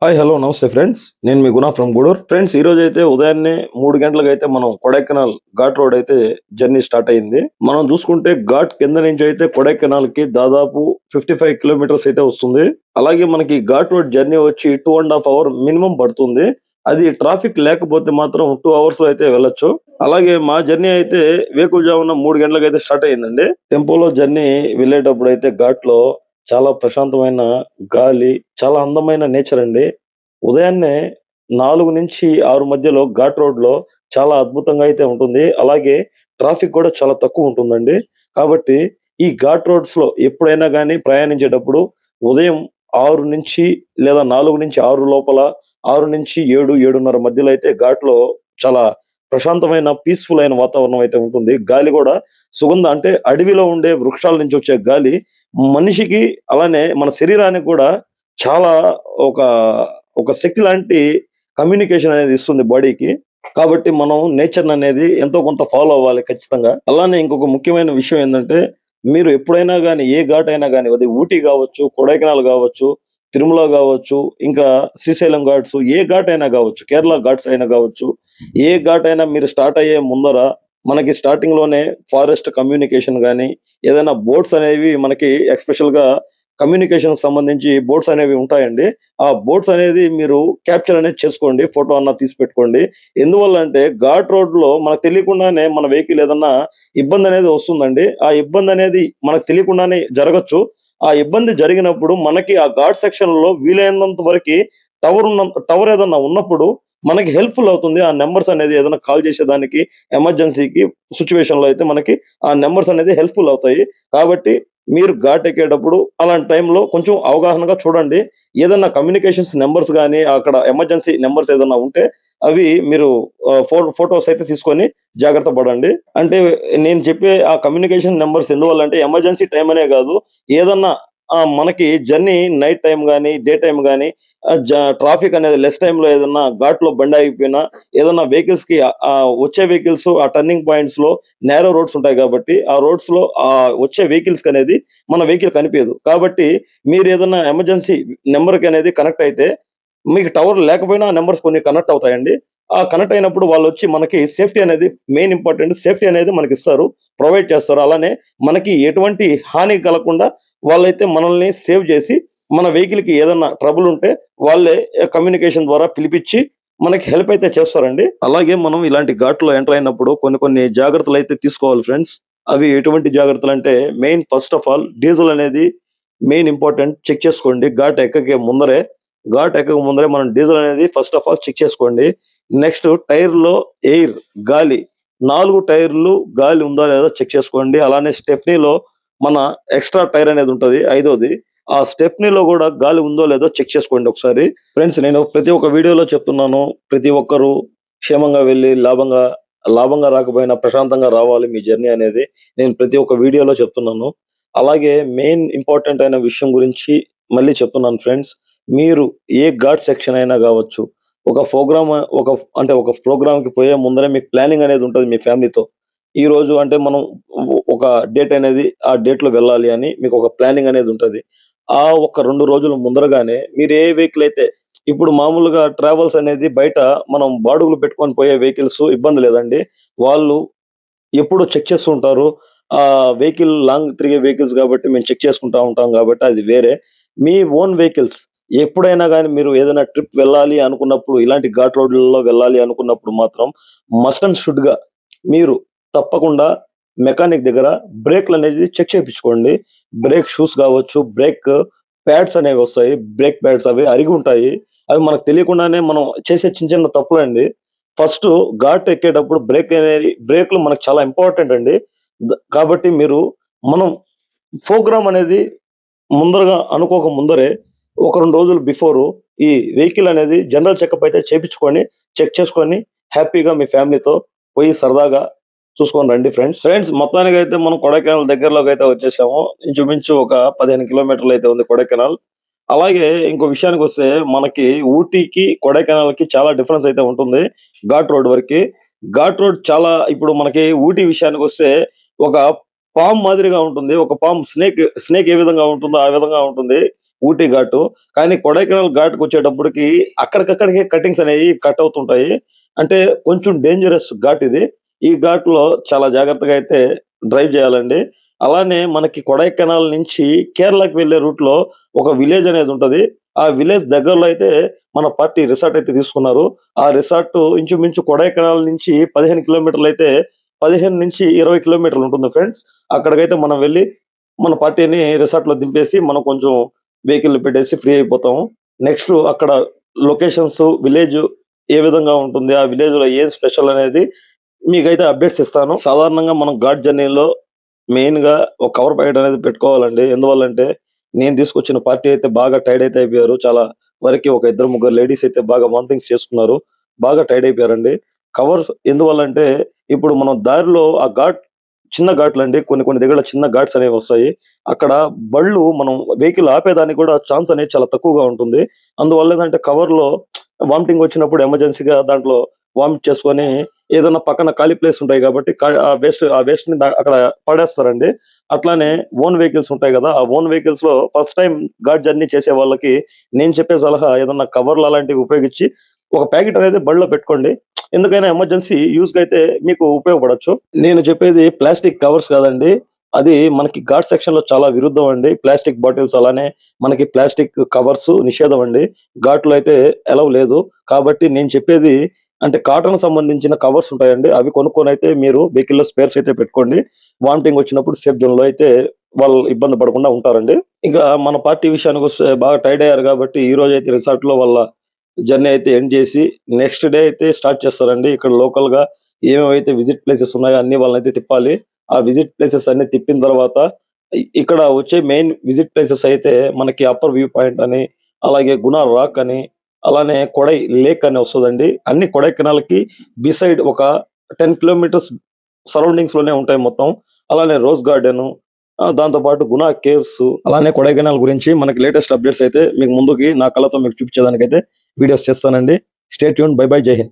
Hi hello నమస్తే friends. నేను మీ గుణ from Gudur. Friends ఈ రోజు అయితే ఉదయాన్నే 3 గంటలకైతే మనం కొడైకెనాల్ ఘాట్ రోడ్ అయితే జర్నీ స్టార్ట్ అయింది. మనం చూసుకుంటే ఘాట్ కింద నుంచి అయితే కొడైకెనాల్ కి దాదాపు 55 కిలోమీటర్స్ అయితే వస్తుంది. అలాగే మనకి ఘాట్ రోడ్ జర్నీ వచ్చి 2.5 అవర్ మినిమం పడుతుంది. అది ట్రాఫిక్ లేకపోతే మాత్రం 2 అవర్స్ లో అయితే వెళ్ళొచ్చు. అలాగే మా జర్నీ అయితే వేకువజామున 3 గంటలకైతే స్టార్ట్ అయిందండి. టెంపోలో జర్నీ వెళ్ళేటప్పుడు అయితే ఘాట్ లో చాలా ప్రశాంతమైన గాలి, చాలా అందమైన నేచర్ అండి. ఉదయాన్నే 4-6 మధ్యలో ఘాట్ రోడ్‌లో చాలా అద్భుతంగా అయితే ఉంటుంది. అలాగే ట్రాఫిక్ కూడా చాలా తక్కువుంటుందండి. కాబట్టి ఈ ఘాట్ రోడ్స్‌లో ఎప్పుడైనా గాని ప్రయాణించేటప్పుడు ఉదయం 6 నుంచి లేదా 4-6 లోపల 6-7, 7:30 మధ్యలో అయితే ఘాట్‌లో చాలా ప్రశాంతమైన పీస్‌ఫుల్ అయిన వాతావరణం అయితే ఉంటుంది. గాలి గూడా అంటే అడవిలో ఉండే వృక్షాల నుంచి వచ్చే గాలి మనిషికి అలానే మన శరీరానికి గూడా చాలా ఒక ఒక శక్తి లాంటి కమ్యూనికేషన్ అనేది ఇస్తుంది బాడీకి. కాబట్టి మనం నేచర్‌ననేది ఎంతో కొంత ఫాలో అవ్వాలి ఖచ్చితంగా. అలానే ఇంకొక ముఖ్యమైన విషయం ఏందంటే, మీరు ఎప్పుడైనా గాని ఏ ఘాట్ అయినా గాని అది ఊటీ గావచ్చు, కొడైకెనాల్ గావచ్చు, తిరుమల గావచ్చు, ఇంకా శ్రీశైలం ఘాట్స్ ఏ ఘాట్ అయినా గావచ్చు, కేరళ ఘాట్స్ అయినా గావచ్చు, ఏ ఘాట్ అయినా మీరు స్టార్ట్ అయ్యే ముందర మనకి స్టార్టింగ్‌లోనే ఫారెస్ట్ కమ్యూనికేషన్ గాని, ఏదైనా బోట్స్ అనేవి మనకి ఎస్పెషల్‌గా కమ్యూనికేషన్‌కి సంబంధించి బోట్స్ అనేవి ఉంటాయండి. ఆ బోట్స్ అనేది మీరు క్యాప్చర్ అనేది చేసుకోండి. ఫోటో అన్నా తీసి పెట్టుకోండి. ఎందువల్లంటే ఘాట్ రోడ్‌లో మనకు తెలియకుండానే మన వెహికల్ ఏదన్నా ఇబ్బందనేది వస్తుందండి. ఆ ఇబ్బందనేది మనకు తెలియకుండానే జరగొచ్చు. ఆ ఇబ్బంది జరిగినప్పుడు మనకి ఆ ఘాట్ సెక్షన్‌లో వీలైనంత వరకి టవర్ ఏదన్నా ఉన్నప్పుడు మనకి హెల్ప్‌ఫుల్ అవుతుంది. ఆ నంబర్స్ అనేది ఏదైనా కాల్ చేసేదానికి ఎమర్జెన్సీకి సిట్యుయేషన్‌లో అయితే మనకి ఆ నంబర్స్ అనేది హెల్ప్‌ఫుల్ అవుతాయి. కాబట్టి మీరు ఘాట్ ఎక్కేటప్పుడు అలాంటి టైంలో కొంచెం అవగాహనగా చూడండి. ఏదన్నా కమ్యూనికేషన్స్ నంబర్స్ గాని, అక్కడ ఎమర్జెన్సీ నంబర్స్ ఏదన్నా ఉంటే అవి మీరు ఫోటోస్ అయితే తీసుకొని జాగ్రత్త పడండి. అంటే నేను చెప్పే ఆ కమ్యూనికేషన్ నంబర్స్ ఎందువల్లంటే ఎమర్జెన్సీ టైమ్ అనే గాదు. ఏదన్నా మనకి జర్నీ నైట్ టైమ్ గాని, డే టైమ్ గాని ట్రాఫిక్ అనేది లెస్ టైమ్‌లో ఏదన్నా ఘాట్‌లో బండి ఆగిపోయినా, ఏదన్నా వెహికల్స్‌కి వచ్చే వెహికల్స్ ఆ టర్నింగ్ పాయింట్స్‌లో నేరో రోడ్స్ ఉంటాయి గాబట్టి, ఆ రోడ్స్‌లో వచ్చే వెహికల్స్‌కనేది మన వెహికల్ కనిపియదు. కాబట్టి మీరేదన్నా ఎమర్జెన్సీ నంబర్‌కనేది కనెక్ట్ అయితే, మీకు టవర్ లేకపోయినా ఆ నంబర్స్ కొన్ని కనెక్ట్ అవుతాయండి. ఆ కనెక్ట్ అయినప్పుడు వాళ్ళొచ్చి మనకి సేఫ్టీ అనేది మెయిన్ ఇంపార్టెంట్. సేఫ్టీ అనేది మనకిస్తారు. ప్రొవైడ్ చేస్తారు. అలానే మనకి ఎటువంటి హాని కలగకుండా వాళ్ళైతే మనల్ని సేవ్ జేసి, మన వెహికల్‌కి ఏదన్నా ట్రబుల్ ఉంటే వాళ్ళే కమ్యూనికేషన్ ద్వారా పిలిపిచ్చి మనకి హెల్ప్ అయితే చేస్తారండి. అలాగే మనం ఇలాంటి ఘాట్‌లో ఎంటర్ అయినప్పుడు కొన్ని కొన్ని జాగ్రత్తలైతే తీసుకోవాలి ఫ్రెండ్స్. అవి ఎటువంటి జాగ్రత్తలంటే main first of all diesel అనేది మెయిన్ ఇంపార్టెంట్ చెక్ చేసుకోండి. ఘాట్ ఎక్కక ముందరే మనం డీజిల్ అనేది ఫస్ట్ ఆఫ్ ఆల్ చెక్ చేసుకోండి. నెక్స్ట్ టైర్‌లో ఎయిర్ గాలి 4 టైర్‌లు గాలి ఉందా లేదా చెక్ చేసుకోండి. అలానే స్టెప్నీలో మన ఎక్స్‌ట్రా టైర్ అనేది ఉంటది ఐదోది. ఆ స్టెప్నీలో గూడా గాలి ఉందో లేదో చెక్ చేసుకోండి ఒకసారి. ఫ్రెండ్స్ నేను ప్రతి ఒక్క వీడియోలో చెప్తున్నాను. ప్రతి ఒక్కరు క్షేమంగా వెళ్లి లాభంగా రాకపోయినా ప్రశాంతంగా రావాలి మీ జర్నీ అనేది. నేను ప్రతి ఒక్క వీడియోలో చెప్తున్నాను. అలాగే మెయిన్ ఇంపార్టెంట్ అయిన విషయం గురించి మళ్ళీ చెప్తున్నాను ఫ్రెండ్స్. మీరు ఏ ఘాట్ సెక్షన్ అయినా గావచ్చు. ఒక ప్రోగ్రామ్ ఒక అంటే ఒక ప్రోగ్రామ్‌కి పోయే ముందరే మీకు ప్లానింగ్ అనేది ఉంటది మీ ఫ్యామిలీతో. ఈరోజు అంటే మనం ఒక డేట్ అనేది ఆ డేట్‌లో వెళ్ళాలి అని మీకొక ప్లానింగ్ అనేది ఉంటది. ఆ ఒక 2 రోజుల ముందరగానే మీరు ఏ వెహికల్ అయితే ఇప్పుడు మామూలుగా ట్రావెల్స్ అనేది బయట మనం బాడుగలు పెట్టుకొని పోయే వెహికల్స్ ఇబ్బంది లేదండి. వాళ్ళు ఎప్పుడూ చెక్ చేస్తూ ఉంటారు. వెహికల్ లాంగ్ తిరిగే వెహికల్స్ గాబట్టి మేము చెక్ చేసుకుంటా ఉంటాం గాబట్టి అది వేరే. మీ ఓన్ వెహికల్స్ ఎప్పుడైనా గాని మీరు ఏదైనా ట్రిప్ వెళ్ళాలి అనుకున్నప్పుడు, ఇలాంటి ఘాట్ రోడ్‌లలో వెళ్ళాలి అనుకున్నప్పుడు మాత్రం మస్ట్ అండ్ షుడ్‌గా మీరు తప్పకుండా మెకానిక్ దగ్గర బ్రేక్‌లనేది చెక్ చేపించుకోండి. బ్రేక్ షూస్ గావచ్చు, బ్రేక్ ప్యాడ్స్ అనేవొస్తాయి. బ్రేక్ ప్యాడ్స్ అవి అరిగుంటాయి. అవి మనకు తెలియకుండానే మనం చేసే చిన్న చిన్న తప్పులండి. ఫస్టు ఘాట్ ఎక్కేటప్పుడు బ్రేకులు మనకు చాలా ఇంపార్టెంట్ అండి. కాబట్టి మనం ప్రోగ్రామ్ అనేది ముందరగా అనుకోక ముందరే ఒక 2 రోజులు బిఫోరు ఈ వెహికల్ అనేది జనరల్ చెకప్ అయితే చేపించుకొని, చెక్ చేసుకొని హ్యాపీగా మీ ఫ్యామిలీతో పోయి సరదాగా చూసుకొని రండి ఫ్రెండ్స్. ఫ్రెండ్స్ మొత్తానికైతే మనం కొడైకెనాల్ దగ్గరలోకైతే వచ్చేసాము. ఇంచుమించు ఒక 15 కిలోమీటర్లయితే ఉంది కొడైకెనాల్. అలాగే ఇంకో విషయానికొస్తే మనకి ఊటీకి, కొడైకెనాల్‌కి చాలా డిఫరెన్స్ అయితే ఉంటుంది. ఘాట్ రోడ్ వరకి. ఘాట్ రోడ్ చాలా ఇప్పుడు మనకి ఊటీ విషయానికొస్తే ఒక పామ్ మాదిరిగా ఉంటుంది. ఒక పామ్ స్నేక్ ఏ విధంగా ఉంటుందో ఆ విధంగా ఉంటుంది. ఊటీ ఘాటు. కానీ కొడైకెనాల్ ఘాట్‌కి వచ్చేటప్పటికి అక్కడికక్కడికే కటింగ్స్ అనేవి కట్ అవుతుంటాయి. అంటే కొంచెం డేంజరస్ ఘాట్ ఇది. ఈ ఘాట్‌లో చాలా జాగ్రత్తగా అయితే డ్రైవ్ చేయాలండి. అలానే మనకి కొడైకెనాల్ నుంచి కేరళకి వెళ్ళే రూట్‌లో ఒక విలేజ్ అనేది ఉంటది. ఆ విలేజ్ దగ్గరలో అయితే మన పార్టీ రిసార్ట్ అయితే తీసుకున్నారు. ఆ రిసార్ట్ ఇంచుమించు కొడైకెనాల్ నుంచి 15 కిలోమీటర్లయితే 15-20 కిలోమీటర్లు ఉంటుంది ఫ్రెండ్స్. అక్కడికైతే మనం వెళ్లి మన పార్టీని రిసార్ట్‌లో దింపేసి మనం కొంచెం వెహికల్‌లో పెట్టేసి ఫ్రీ అయిపోతాము. నెక్స్ట్ అక్కడ లొకేషన్స్, విలేజ్ ఏ విధంగా ఉంటుంది? ఆ విలేజ్‌లో ఏం స్పెషల్ అనేది మీకైతే అప్డేట్స్ ఇస్తాను. సాధారణంగా మనం ఘాట్ జర్నీలో మెయిన్‌గా ఒక కవర్ ప్యాకెట్ అనేది పెట్టుకోవాలండి. ఎందువల్లంటే నేను తీసుకొచ్చిన పార్టీ అయితే బాగా టైర్డ్ అయితే అయిపోయారు. చాలా వరకి ఒక ఇద్దరు, ముగ్గురు లేడీస్ అయితే బాగా వామిటింగ్స్ చేసుకున్నారు. బాగా టైర్డ్ అయిపోయారండి. కవర్స్ ఎందువల్లంటే ఇప్పుడు మనం దారిలో ఆ ఘాట్ చిన్న ఘాట్లండి. కొన్ని కొన్ని దగ్గర చిన్న ఘాట్స్ అనేవి వస్తాయి. అక్కడ బళ్ళు మనం వెహికల్ ఆపేదానికి కూడా ఛాన్స్ అనేది చాలా తక్కువగా ఉంటుంది. అందువల్ల ఏందంటే కవర్‌లో వామిటింగ్ వచ్చినప్పుడు ఎమర్జెన్సీగా దాంట్లో వామిట్ చేసుకొని ఏదన్నా పక్కన ఖాళీ ప్లేస్ ఉంటాయి కాబట్టి ఆ వేస్ట్‌ని అక్కడ పడేస్తారండి. అట్లానే ఓన్ వెహికల్స్ ఉంటాయి గదా! ఆ ఓన్ వెహికల్స్‌లో ఫస్ట్ టైమ్ ఘాట్ జర్నీ చేసే వాళ్ళకి నేను చెప్పే సలహా ఏదన్నా కవర్లు అలాంటివి ఉపయోగించి ఒక ప్యాకెట్ అనేది బండిలో పెట్టుకోండి. ఎందుకైనా ఎమర్జెన్సీ యూజ్‌కి అయితే మీకు ఉపయోగపడొచ్చు. నేను చెప్పేది ప్లాస్టిక్ కవర్స్ కాదండి. అది మనకి ఘాట్ సెక్షన్‌లో చాలా విరుద్ధం అండి. ప్లాస్టిక్ బాటిల్స్ అలానే మనకి ప్లాస్టిక్ కవర్స్ నిషేధం అండి. ఘాట్‌లో అయితే అలౌ లేదు. కాబట్టి నేను చెప్పేది అంటే కాటన్‌కి సంబంధించిన కవర్స్ ఉంటాయండి. అవి కొనుక్కొనైతే మీరు వెహికల్‌లో స్పేర్స్ అయితే పెట్టుకోండి. వామిటింగ్ వచ్చినప్పుడు సేఫ్ జోన్‌లో అయితే వాళ్ళు ఇబ్బంది పడకుండా ఉంటారండి. ఇక మన పార్టీ విషయానికొస్తే బాగా టైర్డ్ అయ్యారు కాబట్టి ఈరోజైతే రిసార్ట్‌లో వాళ్ళ జర్నీ అయితే ఎండ్ చేసి నెక్స్ట్ డే అయితే స్టార్ట్ చేస్తారండి. ఇక్కడ లోకల్‌గా ఏమేమైతే విజిట్ ప్లేసెస్ ఉన్నాయో అన్నీ వాళ్ళనైతే తిప్పాలి. ఆ విజిట్ ప్లేసెస్ అన్నీ తిప్పిన తర్వాత ఇక్కడ వచ్చే మెయిన్ విజిట్ ప్లేసెస్ అయితే మనకి అప్పర్ వ్యూ పాయింట్ అని, అలాగే గుణ రాక్ అని, అలానే కొడై లేక్ అని వస్తదండి. అన్ని కొడైకెనాల్‌కి బిసైడ్ ఒక 10 కిలోమీటర్స్ సరౌండింగ్స్‌లోనే ఉంటాయి మొత్తం. అలానే రోజ్ గార్డెను, దాంతో పాటు గునా కేవ్స్, అలానే కొడైకెనాల్ గురించి మనకి లేటెస్ట్ అప్డేట్స్ అయితే మీకు ముందుకి నా కళ్ళతో మీకు చూపించేదానికైతే వీడియోస్ చేస్తానండి. Stay tuned. By by. జై హింద్.